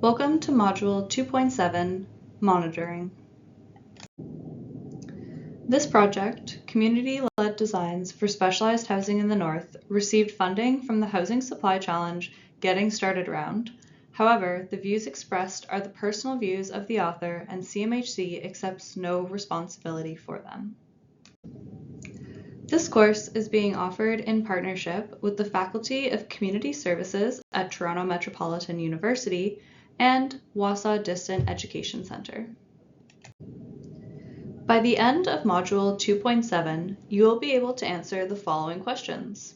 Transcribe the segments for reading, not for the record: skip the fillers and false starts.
Welcome to Module 2.7, Monitoring. This project, Community-Led Designs for Specialized Housing in the North, received funding from the Housing Supply Challenge Getting Started Round. However, the views expressed are the personal views of the author, and CMHC accepts no responsibility for them. This course is being offered in partnership with the Faculty of Community Services at Toronto Metropolitan University and Wausau Distant Education Centre. By the end of Module 2.7, you will be able to answer the following questions.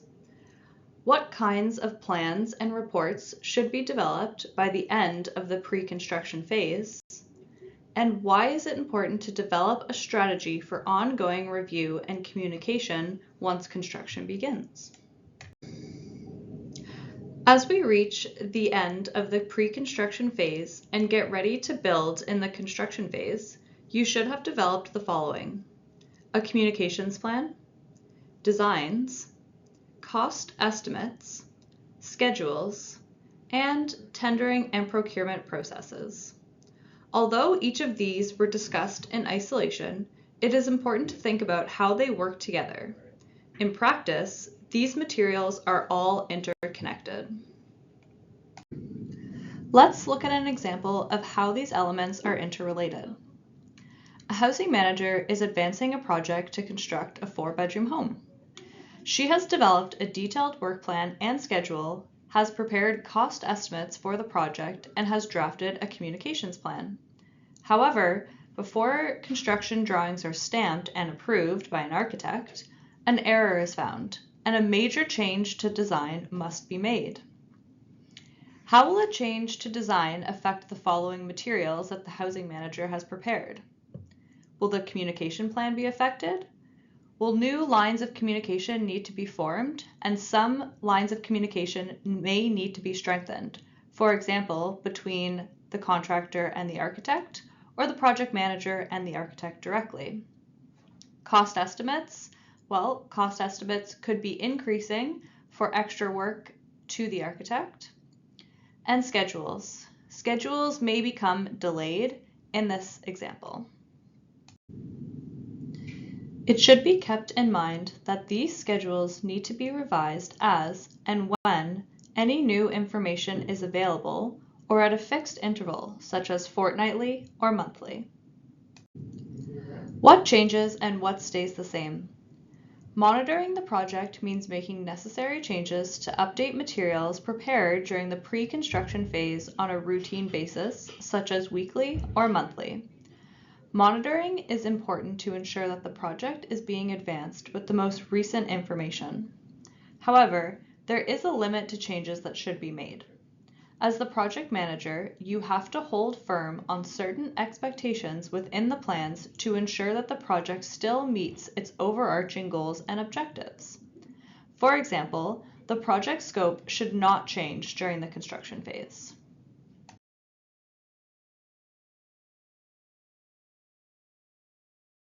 What kinds of plans and reports should be developed by the end of the pre-construction phase? And why is it important to develop a strategy for ongoing review and communication once construction begins? As we reach the end of the pre-construction phase and get ready to build in the construction phase, you should have developed the following: a communications plan, designs, cost estimates, schedules, and tendering and procurement processes. Although each of these were discussed in isolation, it is important to think about how they work together. In practice, these materials are all interconnected. Let's look at an example of how these elements are interrelated. A housing manager is advancing a project to construct a 4-bedroom home. She has developed a detailed work plan and schedule, has prepared cost estimates for the project, and has drafted a communications plan. However, before construction drawings are stamped and approved by an architect, an error is found, and a major change to design must be made. How will a change to design affect the following materials that the housing manager has prepared? Will the communication plan be affected? Will new lines of communication need to be formed, and some lines of communication may need to be strengthened, for example, between the contractor and the architect, or the project manager and the architect directly? Cost estimates? Well, cost estimates could be increasing for extra work to the architect. And schedules. Schedules may become delayed in this example. It should be kept in mind that these schedules need to be revised as and when any new information is available, or at a fixed interval, such as fortnightly or monthly. What changes and what stays the same? Monitoring the project means making necessary changes to update materials prepared during the pre-construction phase on a routine basis, such as weekly or monthly. Monitoring is important to ensure that the project is being advanced with the most recent information. However, there is a limit to changes that should be made. As the project manager, you have to hold firm on certain expectations within the plans to ensure that the project still meets its overarching goals and objectives. For example, the project scope should not change during the construction phase.